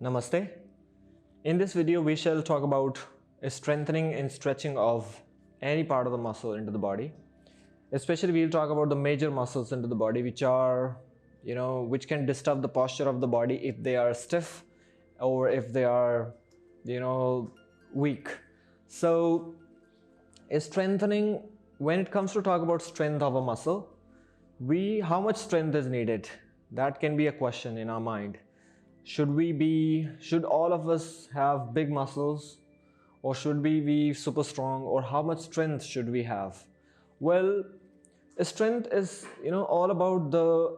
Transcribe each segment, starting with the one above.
Namaste. In this video, we shall talk about strengthening and stretching of any part of the muscle into the body. Especially, we'll talk about the major muscles into the body, which are, which can disturb the posture of the body if they are stiff or if they are, weak. So, strengthening, when it comes to talk about strength of a muscle, how much strength is needed? That can be a question in our mind. Should all of us have big muscles, or should we be super strong, or how much strength should we have? Well, strength is all about the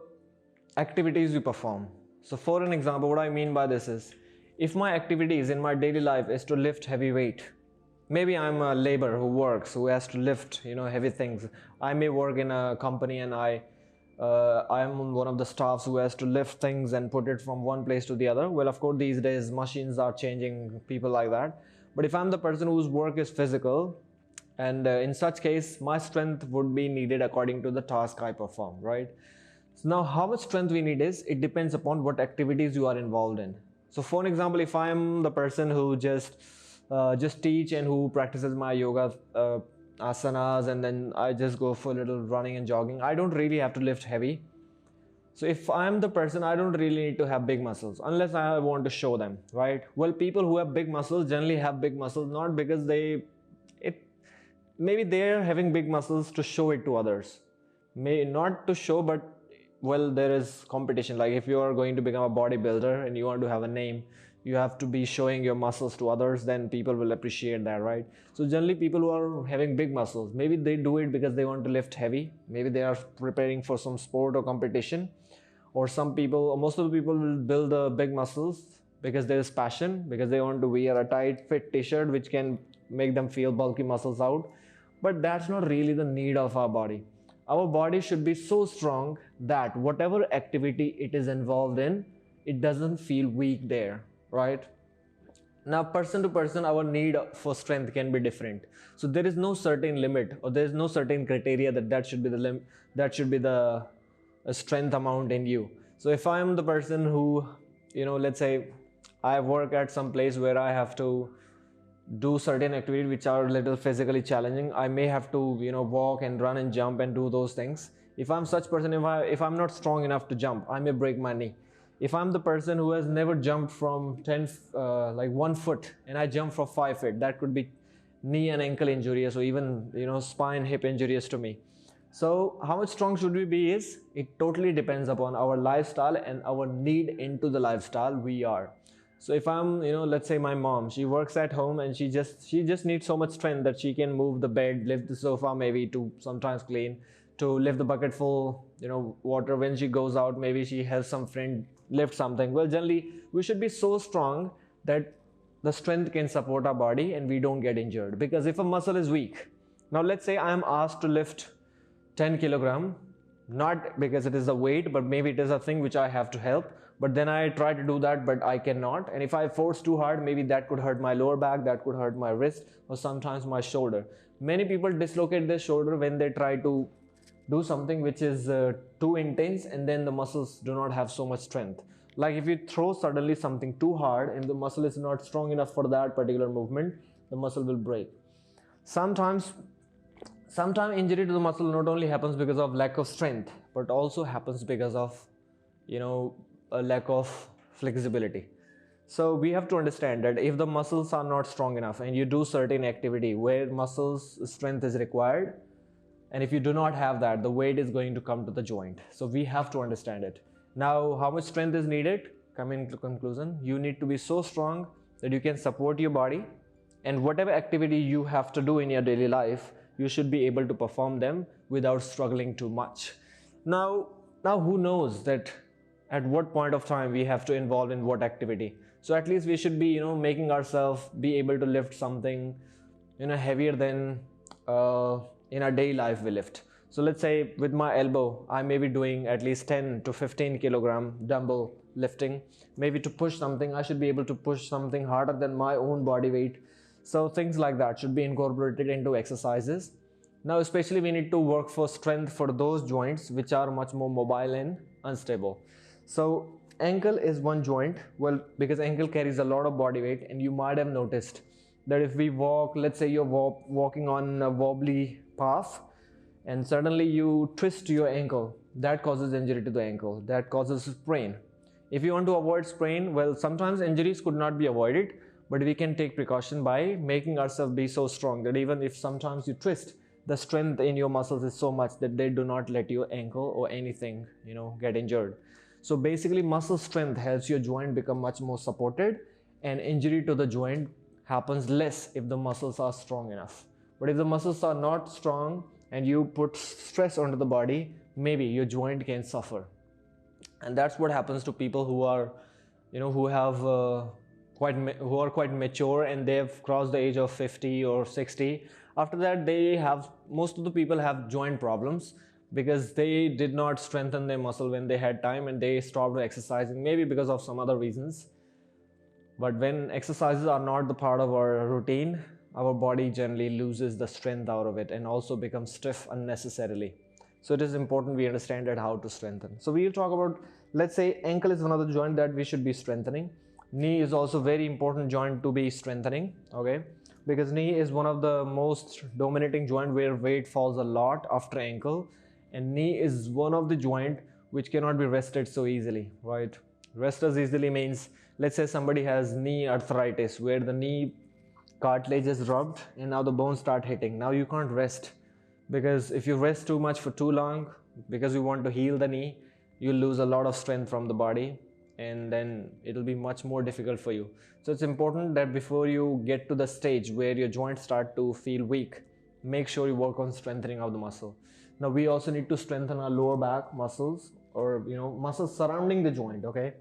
activities you perform. So for an example, what I mean by this is, if my activities in my daily life is to lift heavy weight, maybe I'm a laborer who has to lift heavy things. I may work in a company and I'm one of the staffs who has to lift things and put it from one place to the other. Well, of course, these days machines are changing people like that. But if I'm the person whose work is physical, and in such case, my strength would be needed according to the task I perform, right? So now, how much strength we need it depends upon what activities you are involved in. So, for an example, if I am the person who just teach and who practices my yoga asanas, and then I just go for a little running and jogging, I don't really have to lift heavy. So if I'm the person, I don't really need to have big muscles unless I want to show them, right? Well, people who have big muscles generally have big muscles not because maybe they're having big muscles to show it to others. May not to show, but well, there is competition. Like if you are going to become a bodybuilder and you want to have a name, you have to be showing your muscles to others, then people will appreciate that, right? So generally people who are having big muscles, maybe they do it because they want to lift heavy, maybe they are preparing for some sport or competition, or most of the people will build the big muscles because there is passion, because they want to wear a tight fit t-shirt which can make them feel bulky muscles out. But that's not really the need of our body. Our body should be so strong that whatever activity it is involved in, it doesn't feel weak there, right? Now, person to person, our need for strength can be different. So there is no certain limit, or there is no certain criteria that should be the strength amount in you. So if I am the person who, let's say I work at some place where I have to do certain activities which are a little physically challenging, I may have to walk and run and jump and do those things. If I'm such person, if I'm not strong enough to jump, I may break my knee. If I'm the person who has never jumped from 1 foot and I jump from 5 feet, that could be knee and ankle injuries, or even spine hip injuries to me. So how much strong should we be is, it totally depends upon our lifestyle and our need into the lifestyle we are. So if I'm, let's say my mom, she works at home and she just needs so much strength that she can move the bed, lift the sofa, maybe to sometimes clean, to lift the bucket full, water when she goes out, maybe she helps some friend lift something. Well, generally we should be so strong that the strength can support our body and we don't get injured. Because if a muscle is weak, now let's say I am asked to lift 10 kilogram, not because it is a weight, but maybe it is a thing which I have to help, but then I try to do that but I cannot, and if I force too hard, maybe that could hurt my lower back, that could hurt my wrist, or sometimes my shoulder. Many people dislocate their shoulder when they try to do something which is too intense, and then the muscles do not have so much strength. Like if you throw suddenly something too hard and the muscle is not strong enough for that particular movement, the muscle will break. Sometimes injury to the muscle not only happens because of lack of strength, but also happens because of a lack of flexibility. So we have to understand that if the muscles are not strong enough and you do certain activity where muscles strength is required, and if you do not have that, the weight is going to come to the joint. So we have to understand it. Now, how much strength is needed? Coming to conclusion, you need to be so strong that you can support your body, and whatever activity you have to do in your daily life, you should be able to perform them without struggling too much. Now who knows that at what point of time we have to involve in what activity? So at least we should be making ourselves be able to lift something heavier than in our daily life we lift. So let's say with my elbow, I may be doing at least 10 to 15 kilogram dumbbell lifting. Maybe to push something, I should be able to push something harder than my own body weight. So things like that should be incorporated into exercises. Now, especially we need to work for strength for those joints which are much more mobile and unstable. So Ankle is one joint, well, because ankle carries a lot of body weight, and you might have noticed that if we walk, let's say you're walking on a wobbly path and suddenly you twist your ankle, that causes injury to the ankle, that causes sprain. If you want to avoid sprain, well, sometimes injuries could not be avoided, but we can take precaution by making ourselves be so strong that even if sometimes you twist, the strength in your muscles is so much that they do not let your ankle or anything, get injured. So basically, muscle strength helps your joint become much more supported, and injury to the joint happens less if the muscles are strong enough. But if the muscles are not strong and you put stress onto the body, maybe your joint can suffer. And that's what happens to people who are, who have who are quite mature and they have crossed the age of 50 or 60. After that, most of the people have joint problems because they did not strengthen their muscle when they had time, and they stopped exercising, maybe because of some other reasons. But when exercises are not the part of our routine, our body generally loses the strength out of it and also becomes stiff unnecessarily. So it is important we understand that how to strengthen. So we'll talk about, let's say ankle is one of the joint that we should be strengthening. Knee is also very important joint to be strengthening, okay? Because knee is one of the most dominating joint where weight falls a lot after ankle, and knee is one of the joint which cannot be rested so easily, right? Rest as easily means, let's say somebody has knee arthritis where the knee cartilage is rubbed and now the bones start hitting. Now you can't rest, because if you rest too much for too long because you want to heal the knee, you lose a lot of strength from the body, and then it'll be much more difficult for you. So it's important that before you get to the stage where your joints start to feel weak, make sure you work on strengthening of the muscle. Now we also need to strengthen our lower back muscles, or muscles surrounding the joint, okay?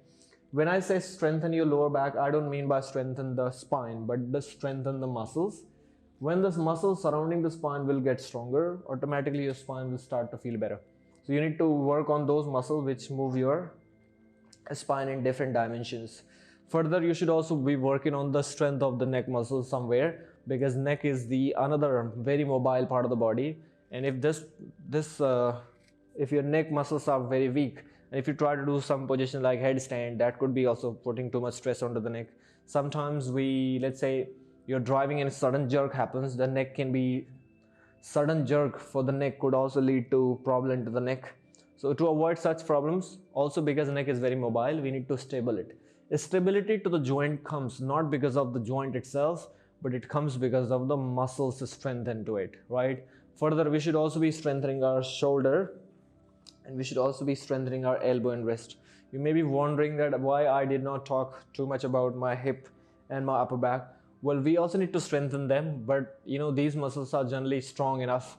When I say strengthen your lower back, I don't mean by strengthen the spine, but the strengthen the muscles. When this muscle surrounding the spine will get stronger, automatically your spine will start to feel better. So you need to work on those muscles which move your spine in different dimensions. Further, you should also be working on the strength of the neck muscle somewhere, because neck is the another very mobile part of the body. And if your neck muscles are very weak, and if you try to do some position like headstand, that could be also putting too much stress onto the neck. Sometimes let's say you're driving and a sudden jerk happens, the neck can be sudden jerk for the neck could also lead to problem to the neck. So to avoid such problems, also because the neck is very mobile, we need to stable it. Stability to the joint comes not because of the joint itself, but it comes because of the muscles strengthened to it, right? Further, we should also be strengthening our shoulder, and we should also be strengthening our elbow and wrist. You may be wondering that why I did not talk too much about my hip and my upper back. Well, we also need to strengthen them, but these muscles are generally strong enough.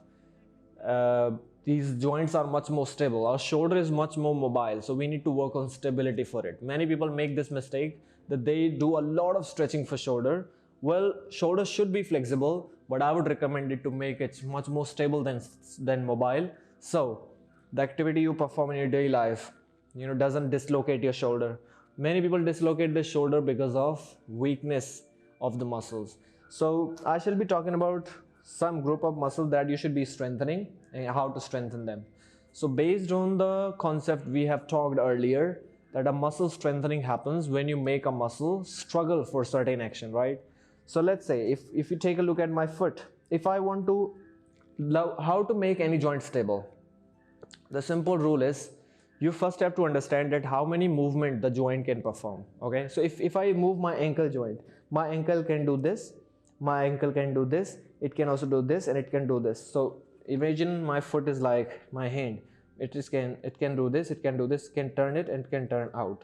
These joints are much more stable. Our shoulder is much more mobile, so we need to work on stability for it. Many people make this mistake that they do a lot of stretching for shoulder. Well, shoulder should be flexible, but I would recommend it to make it much more stable than mobile. So the activity you perform in your daily life, doesn't dislocate your shoulder. Many people dislocate the shoulder because of weakness of the muscles. So I shall be talking about some group of muscles that you should be strengthening and how to strengthen them. So based on the concept we have talked earlier, that a muscle strengthening happens when you make a muscle struggle for certain action, right? So let's say if you take a look at my foot, if I want to how to make any joint stable, the simple rule is you first have to understand that how many movement the joint can perform, okay? So if I move my ankle joint, my ankle can do this, my ankle can do this, it can also do this, and it can do this. So imagine my foot is like my hand. It can do this, it can do this, can turn it, and can turn out.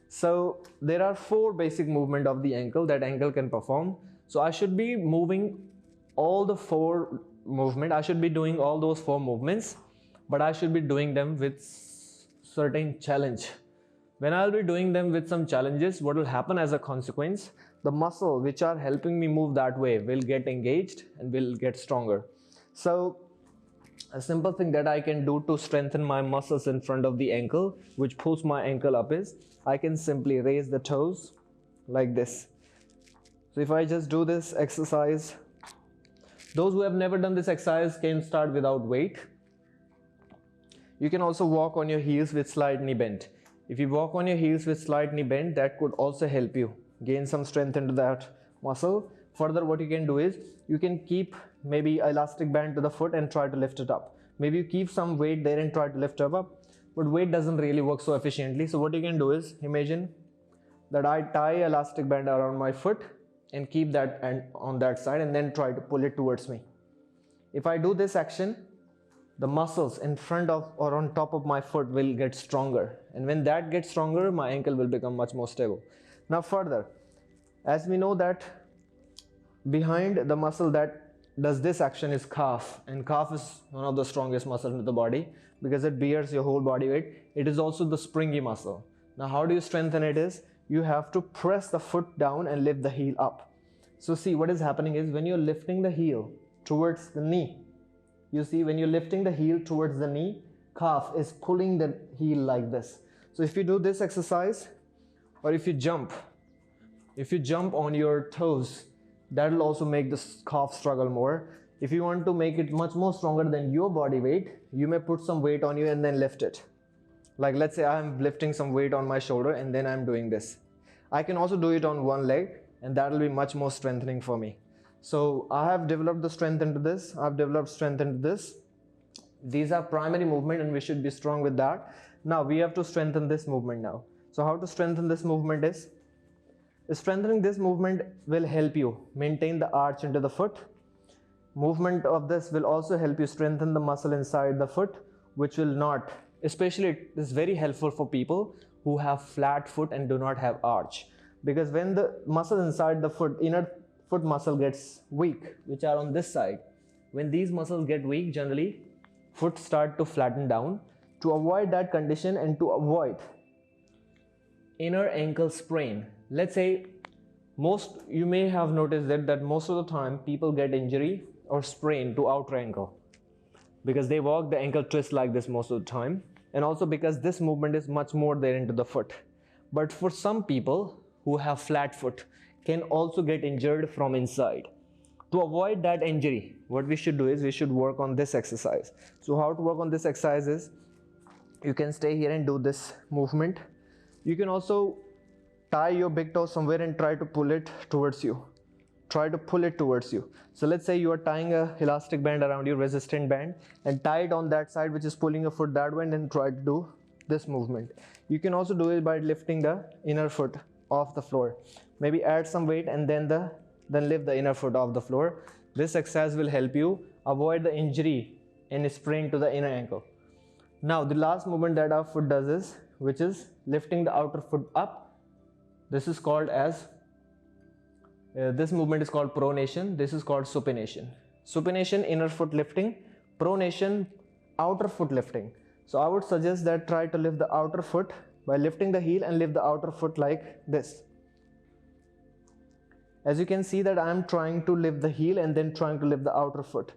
So there are 4 basic movement of the ankle that ankle can perform. So I should be moving all the 4 movement. I should be doing all those 4 movements, but I should be doing them with certain challenge. When I'll be doing them with some challenges, what will happen as a consequence? The muscle which are helping me move that way will get engaged and will get stronger. So a simple thing that I can do to strengthen my muscles in front of the ankle, which pulls my ankle up, is I can simply raise the toes like this. So if I just do this exercise, those who have never done this exercise can start without weight. You can also walk on your heels with slight knee bend. If you walk on your heels with slight knee bend, that could also help you gain some strength into that muscle. Further, what you can do is you can keep maybe elastic band to the foot and try to lift it up. Maybe you keep some weight there and try to lift it up, but weight doesn't really work so efficiently. So what you can do is imagine that I tie elastic band around my foot and keep that end on that side and then try to pull it towards me. If I do this action, the muscles in front of or on top of my foot will get stronger, and when that gets stronger, my ankle will become much more stable. Now further, as we know that behind the muscle that does this action is calf, and calf is one of the strongest muscles in the body because it bears your whole body weight. It is also the springy muscle. Now how do you strengthen it is you have to press the foot down and lift the heel up. So see, what is happening is when you're lifting the heel towards the knee, you see when you're lifting the heel towards the knee, calf is pulling the heel like this. So if you do this exercise, or if you jump on your toes, that will also make the calf struggle more. If you want to make it much more stronger than your body weight, you may put some weight on you and then lift it. Like let's say I'm lifting some weight on my shoulder and then I'm doing this. I can also do it on one leg, and that will be much more strengthening for me. So I have developed the strength into this, I've developed strength into this. These are primary movement and we should be strong with that. Now we have to strengthen this movement now. So how to strengthen this movement is, strengthening this movement will help you maintain the arch into the foot. Movement of this will also help you strengthen the muscle inside the foot, which will not, especially it is very helpful for people who have flat foot and do not have arch, because when the muscle inside the foot, inner foot muscle gets weak, which are on this side, when these muscles get weak, generally foot start to flatten down. To avoid that condition and to avoid inner ankle sprain, let's say you may have noticed that most of the time people get injury or sprain to outer ankle because they walk, the ankle twist like this most of the time, and also because this movement is much more there into the foot. But for some people who have flat foot can also get injured from inside. To avoid that injury, what we should do is we should work on this exercise. So how to work on this exercise is you can stay here and do this movement. You can also tie your big toe somewhere and try to pull it towards you. Try to pull it towards you. So let's say you are tying a elastic band around your resistant band and tie it on that side which is pulling your foot that way, and then try to do this movement. You can also do it by lifting the inner foot off the floor. Maybe add some weight and then lift the inner foot off the floor. This exercise will help you avoid the injury and sprain to the inner ankle. Now the last movement that our foot does is, which is lifting the outer foot up. This is called as this movement is called pronation. This is called supination. Supination, inner foot lifting. Pronation, outer foot lifting. So I would suggest that try to lift the outer foot by lifting the heel and lift the outer foot like this. As you can see that I am trying to lift the heel and then trying to lift the outer foot.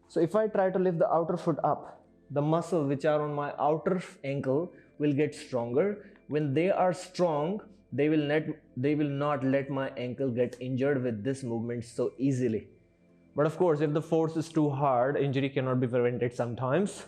So if I try to lift the outer foot up, the muscles which are on my outer ankle will get stronger. When they are strong, they will not let my ankle get injured with this movement so easily. But of course, if the force is too hard, injury cannot be prevented sometimes.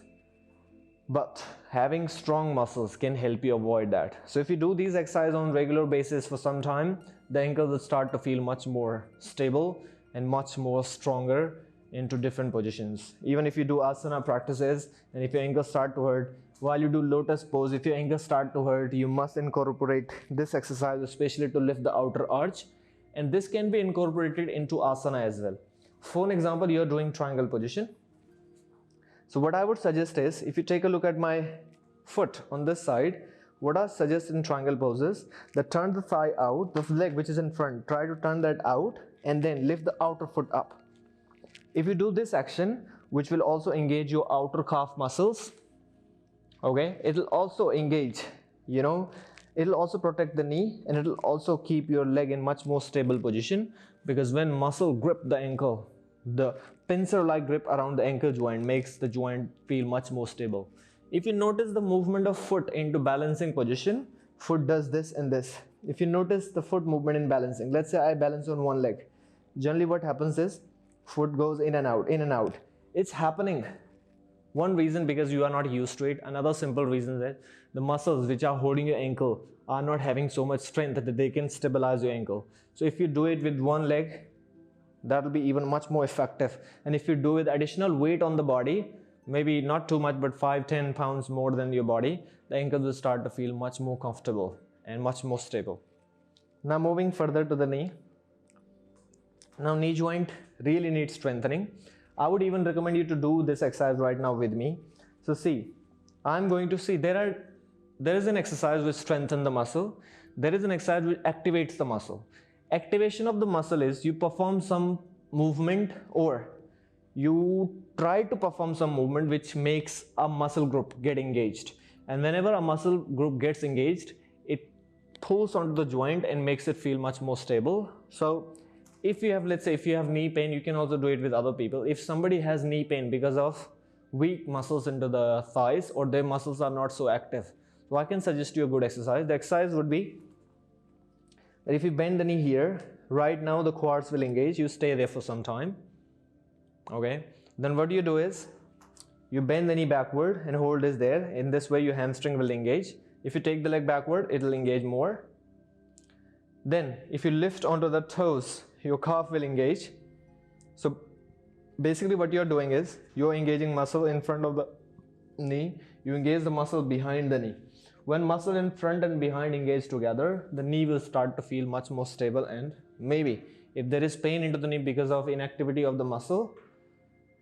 But having strong muscles can help you avoid that. So if you do these exercises on regular basis for some time, the ankle will start to feel much more stable and much more stronger into different positions. Even if you do asana practices and if your ankle start to hurt, while you do lotus pose, if your ankle start to hurt, you must incorporate this exercise, especially to lift the outer arch. And this can be incorporated into asana as well. For an example, you're doing triangle position. So what I would suggest is, if you take a look at my foot on this side, what I suggest in triangle poses, that turn the thigh out, the leg which is in front, try to turn that out and then lift the outer foot up. If you do this action, which will also engage your outer calf muscles, okay, it'll also engage, it'll also protect the knee, and it'll also keep your leg in much more stable position, because when muscle grip the ankle, the pincer like grip around the ankle joint makes the joint feel much more stable. If you notice the movement of foot into balancing position, foot does this and this. If you notice the foot movement in balancing, let's say I balance on one leg, generally what happens is foot goes in and out, in and out. It's happening One reason, because you are not used to it. Another simple reason is that the muscles which are holding your ankle are not having so much strength that they can stabilize your ankle. So if you do it with one leg, that will be even much more effective. And if you do with additional weight on the body, maybe not too much, but 5-10 pounds more than your body, the ankle will start to feel much more comfortable and much more stable. Now moving further to the knee. Now knee joint really needs strengthening. I would even recommend you to do this exercise right now with me. So see, I'm going to see there is an exercise which strengthens the muscle. There is an exercise which activates the muscle. Activation of the muscle is you perform some movement, or you try to perform some movement which makes a muscle group get engaged. And whenever a muscle group gets engaged, it pulls onto the joint and makes it feel much more stable. So if you have, let's say if you have knee pain, you can also do it with other people. If somebody has knee pain because of weak muscles into the thighs, or their muscles are not so active, so I can suggest you a good exercise. The exercise would be that if you bend the knee here, right now the quads will engage. You stay there for some time. Okay, then what you do is you bend the knee backward and hold this there. In this way your hamstring will engage. If you take the leg backward, it will engage more. Then if you lift onto the toes, your calf will engage. So basically what you're doing is you're engaging muscle in front of the knee, you engage the muscle behind the knee. When muscle in front and behind engage together, the knee will start to feel much more stable, and maybe if there is pain into the knee because of inactivity of the muscle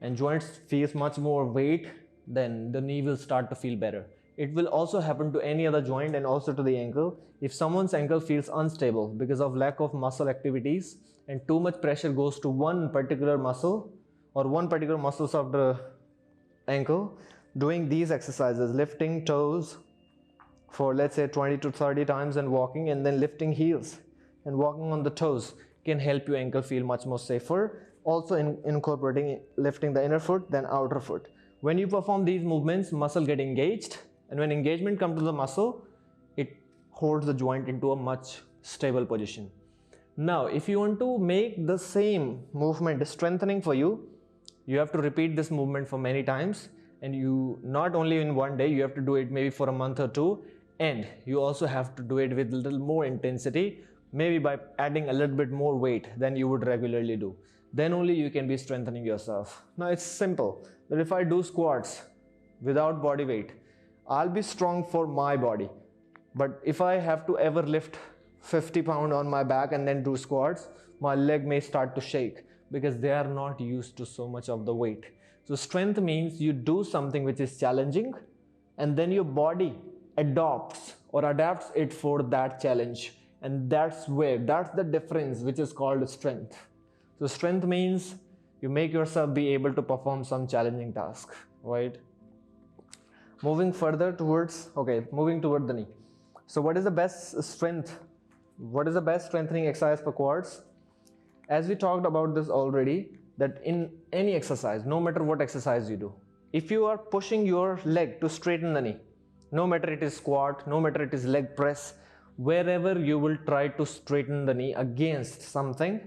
and joints feels much more weight, then the knee will start to feel better. It will also happen to any other joint and also to the ankle. If someone's ankle feels unstable because of lack of muscle activities and too much pressure goes to one particular muscle or one particular muscles of the ankle, doing these exercises, lifting toes for let's say 20 to 30 times and walking, and then lifting heels and walking on the toes, can help your ankle feel much more safer. Also incorporating lifting the inner foot, then outer foot. When you perform these movements, muscle get engaged, and when engagement comes to the muscle, it holds the joint into a much stable position. Now if you want to make the same movement strengthening for you, you have to repeat this movement for many times, and you not only in one day, you have to do it maybe for a month or two, and you also have to do it with a little more intensity, maybe by adding a little bit more weight than you would regularly do. Then only you can be strengthening yourself. Now it's simple that if I do squats without body weight, I'll be strong for my body. But if I have to ever lift 50 pounds on my back and then do squats, my leg may start to shake because they are not used to so much of the weight. So strength means you do something which is challenging, and then your body adopts or adapts it for that challenge. And that's the difference, which is called strength. So strength means you make yourself be able to perform some challenging task, right? Moving toward the knee. So what is the best strengthening exercise for quads? As we talked about this already, that in any exercise, no matter what exercise you do, if you are pushing your leg to straighten the knee, no matter it is squat, no matter it is leg press, wherever you will try to straighten the knee against something,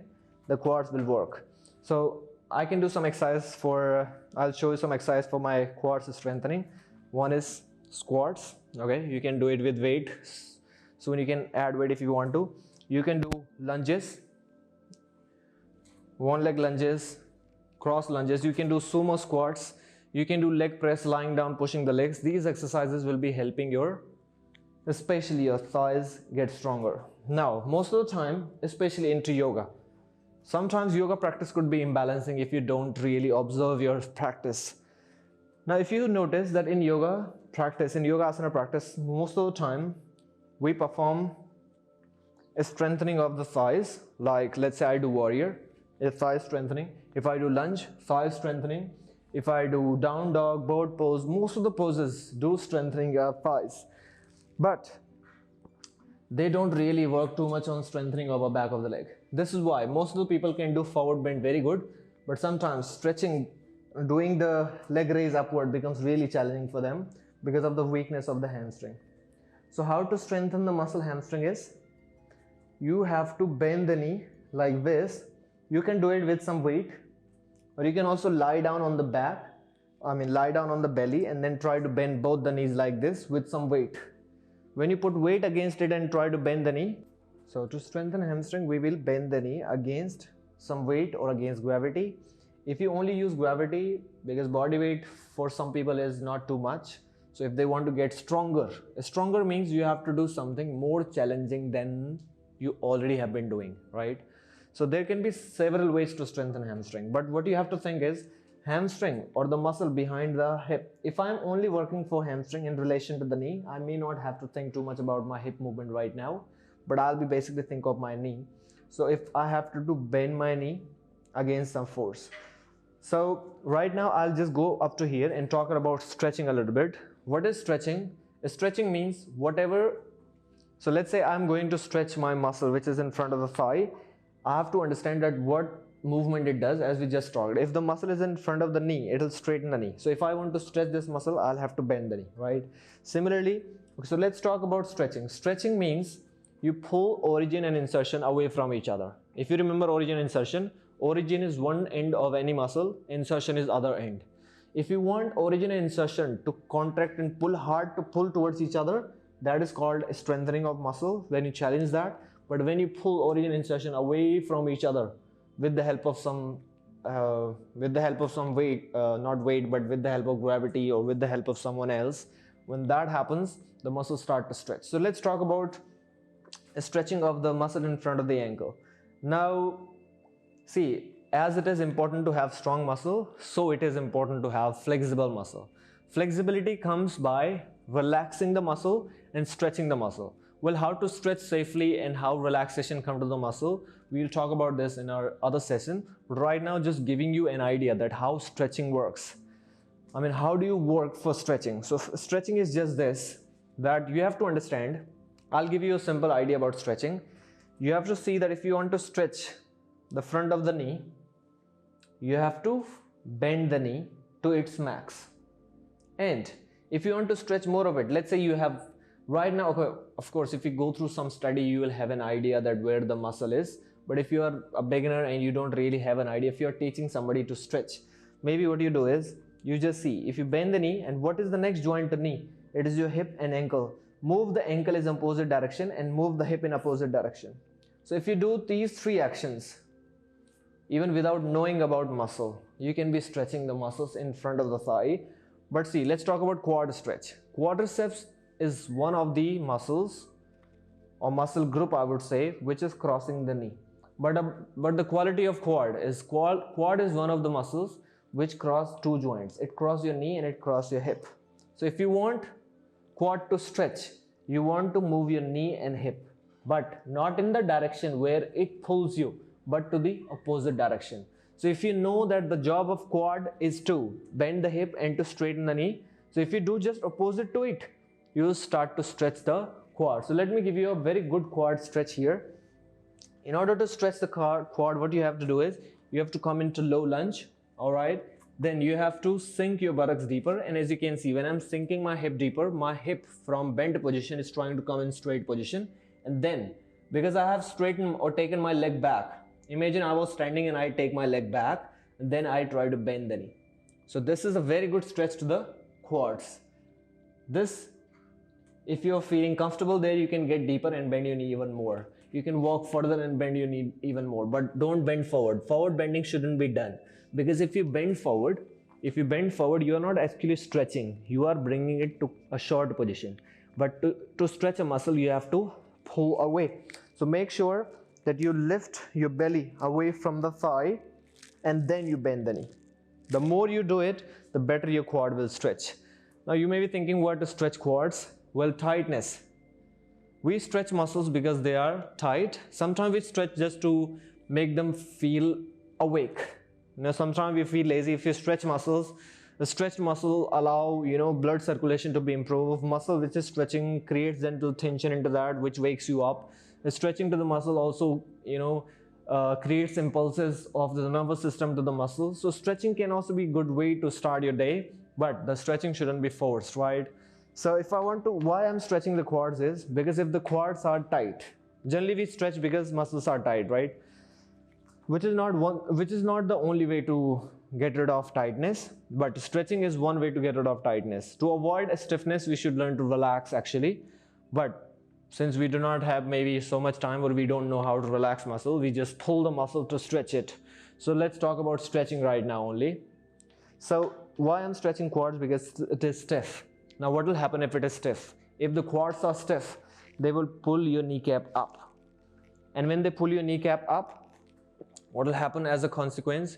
the quads will work. So I can do some exercise I'll show you some exercise for my quads strengthening. One is squats. Okay, you can do it with weight. Soon you can add weight if you want to. You can do lunges, one leg lunges, cross lunges. You can do sumo squats. You can do leg press lying down, pushing the legs. These exercises will be helping especially your thighs get stronger. Now, most of the time, especially into yoga, sometimes yoga practice could be imbalancing if you don't really observe your practice. Now, if you notice that in yoga asana practice, most of the time we perform a strengthening of the thighs. Like let's say I do warrior, a thigh strengthening. If I do lunge, thigh strengthening. If I do down dog, bird pose, most of the poses do strengthening your thighs. But they don't really work too much on strengthening of the back of the leg. This is why most of the people can do forward bend very good, but sometimes stretching, doing the leg raise upward becomes really challenging for them because of the weakness of the hamstring. So how to strengthen the muscle hamstring is, you have to bend the knee like this. You can do it with some weight, or you can also lie down on the back lie down on the belly and then try to bend both the knees like this with some weight. When you put weight against it and try to bend the knee, so to strengthen hamstring, we will bend the knee against some weight or against gravity. If you only use gravity, because body weight for some people is not too much, so if they want to get stronger means you have to do something more challenging than you already have been doing, right? So there can be several ways to strengthen hamstring, but what you have to think is hamstring or the muscle behind the hip. If I'm only working for hamstring in relation to the knee, I may not have to think too much about my hip movement right now, but I'll be basically think of my knee. So if I have to do bend my knee against some force. So right now I'll just go up to here and talk about stretching a little bit. What is stretching? Stretching means whatever. So let's say I'm going to stretch my muscle which is in front of the thigh. I have to understand that what movement it does, as we just talked. If the muscle is in front of the knee, it'll straighten the knee. So if I want to stretch this muscle, I'll have to bend the knee, right? Similarly, so let's talk about stretching. Stretching means you pull origin and insertion away from each other. If you remember origin and insertion, origin is one end of any muscle, insertion is other end. If you want origin and insertion to contract and pull hard to pull towards each other, that is called strengthening of muscle when you challenge that. But when you pull origin and insertion away from each other with the help of some weight, not weight, but with the help of gravity or with the help of someone else, when that happens, the muscles start to stretch. So let's talk about stretching of the muscle in front of the ankle. Now, see, as it is important to have strong muscle, so it is important to have flexible muscle. Flexibility comes by relaxing the muscle and stretching the muscle. Well, how to stretch safely and how relaxation come to the muscle, we'll talk about this in our other session. Right now, just giving you an idea that how stretching works. How do you work for stretching? So stretching is just this, that you have to understand. I'll give you a simple idea about stretching. You have to see that if you want to stretch the front of the knee, you have to bend the knee to its max. And if you want to stretch more of it, let's say you have right now, okay, of course, if you go through some study, you will have an idea that where the muscle is. But if you are a beginner and you don't really have an idea, if you're teaching somebody to stretch, maybe what you do is you just see if you bend the knee, and what is the next joint to knee? It is your hip and ankle. Move the ankle in opposite direction and move the hip in opposite direction. So if you do these three actions, even without knowing about muscle, you can be stretching the muscles in front of the thigh. But see, let's talk about quad stretch. Quadriceps is one of the muscles or muscle group, I would say, which is crossing the knee. But the quality of quad is one of the muscles which cross two joints. It crosses your knee and it crosses your hip. So if you want quad to stretch, you want to move your knee and hip, but not in the direction where it pulls you, but to the opposite direction. So if you know that the job of quad is to bend the hip and to straighten the knee, so if you do just opposite to it, you will start to stretch the quad. So let me give you a very good quad stretch here. In order to stretch the quad, what you have to do is you have to come into low lunge, all right? Then you have to sink your buttocks deeper, and as you can see, when I'm sinking my hip deeper, my hip from bent position is trying to come in straight position. And then because I have straightened or taken my leg back, imagine I was standing and I take my leg back and then I try to bend the knee. So this is a very good stretch to the quads. This, if you're feeling comfortable there, you can get deeper and bend your knee even more. You can walk further and bend your knee even more, but don't bend forward. Forward bending shouldn't be done, because if you bend forward, you are not actually stretching. You are bringing it to a short position. But to stretch a muscle, you have to pull away. So make sure that you lift your belly away from the thigh and then you bend the knee. The more you do it, the better your quad will stretch. Now you may be thinking, what to stretch quads? Well, tightness. We stretch muscles because they are tight. Sometimes we stretch just to make them feel awake. Sometimes we feel lazy. If you stretch muscles, the stretched muscle allow blood circulation to be improved. Muscle which is stretching creates gentle tension into that, which wakes you up. The stretching to the muscle also creates impulses of the nervous system to the muscle. So stretching can also be a good way to start your day, but the stretching shouldn't be forced, right? So if I want to, why I'm stretching the quads is because if the quads are tight, generally we stretch because muscles are tight, right? Which is not the only way to get rid of tightness, but stretching is one way to get rid of tightness. To avoid stiffness, we should learn to relax actually. But since we do not have maybe so much time, or we don't know how to relax muscle, we just pull the muscle to stretch it. So let's talk about stretching right now only. So why I'm stretching quads? Because it is stiff. Now what will happen if it is stiff? If the quads are stiff, they will pull your kneecap up. And when they pull your kneecap up, what will happen as a consequence?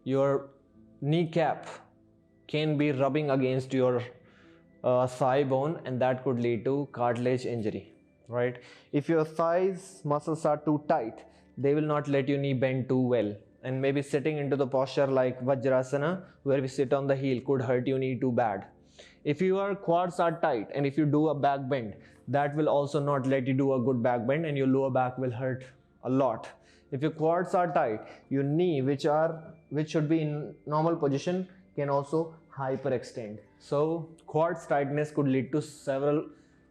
Your kneecap can be rubbing against your thigh bone, and that could lead to cartilage injury, right? If your thighs muscles are too tight, they will not let your knee bend too well, and maybe sitting into the posture like Vajrasana, where we sit on the heel, could hurt your knee too bad. If your quads are tight and if you do a back bend, that will also not let you do a good back bend, and your lower back will hurt a lot. If your quads are tight, your knee, which should be in normal position, can also hyperextend. So quads tightness could lead to several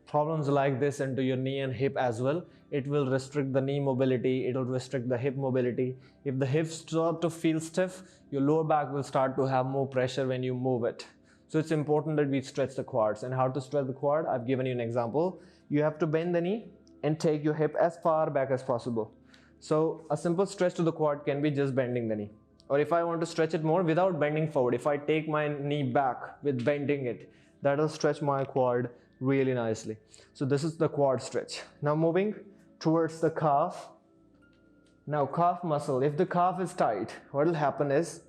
problems like this into your knee and hip as well. It will restrict the knee mobility, it will restrict the hip mobility. If the hips start to feel stiff, your lower back will start to have more pressure when you move it. So it's important that we stretch the quads. And how to stretch the quad? I've given you an example. You have to bend the knee and take your hip as far back as possible. So a simple stretch to the quad can be just bending the knee. Or if I want to stretch it more without bending forward, if I take my knee back with bending it, that will stretch my quad really nicely. So this is the quad stretch. Now moving towards the calf. Now calf muscle, if the calf is tight, what will happen is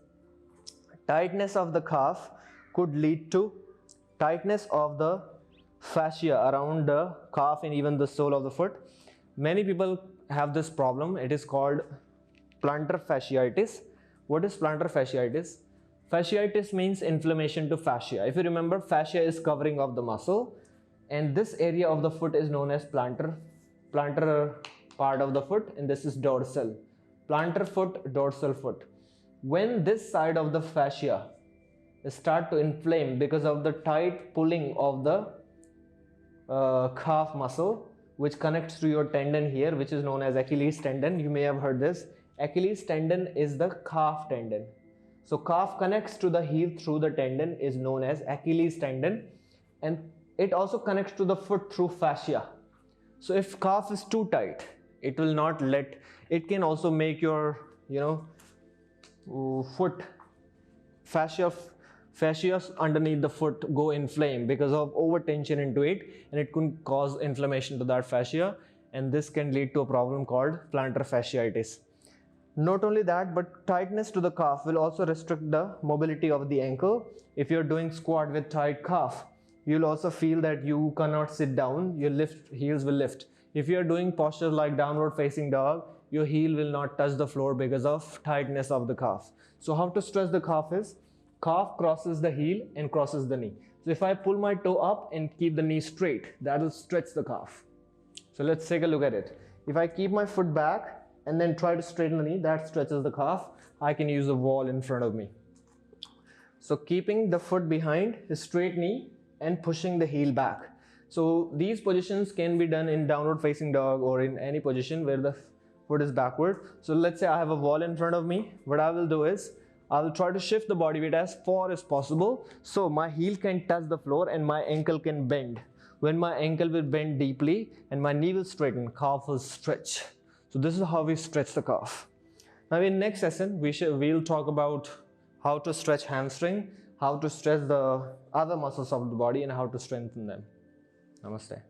tightness of the calf could lead to tightness of the fascia around the calf and even the sole of the foot. Many people have this problem. It is called plantar fasciitis. What is plantar fasciitis? Fasciitis means inflammation to fascia. If you remember, fascia is covering of the muscle, and this area of the foot is known as plantar part of the foot, and this is dorsal. Plantar foot, dorsal foot. When this side of the fascia start to inflame because of the tight pulling of the calf muscle, which connects to your tendon here, which is known as Achilles tendon. You may have heard this. Achilles tendon is the calf tendon. So calf connects to the heel through the tendon is known as Achilles tendon, and it also connects to the foot through fascia. So if calf is too tight, it will not let, it can also make your foot fascia underneath the foot go inflame because of over tension into it, and it could cause inflammation to that fascia, and this can lead to a problem called plantar fasciitis. Not only that, but tightness to the calf will also restrict the mobility of the ankle. If you're doing squat with tight calf, you'll also feel that you cannot sit down, your heels will lift. If you're doing postures like downward facing dog, your heel will not touch the floor because of tightness of the calf. So how to stretch the calf is, calf crosses the heel and crosses the knee. So if I pull my toe up and keep the knee straight, that will stretch the calf. So let's take a look at it. If I keep my foot back and then try to straighten the knee, that stretches the calf. I can use a wall in front of me. So keeping the foot behind, the straight knee, and pushing the heel back. So these positions can be done in downward facing dog or in any position where the foot is backward. So let's say I have a wall in front of me. What I will do is, I will try to shift the body weight as far as possible so my heel can touch the floor and my ankle can bend. When my ankle will bend deeply and my knee will straighten, calf will stretch. So this is how we stretch the calf. Now in next session, we'll talk about how to stretch hamstring, how to stretch the other muscles of the body, and how to strengthen them. Namaste.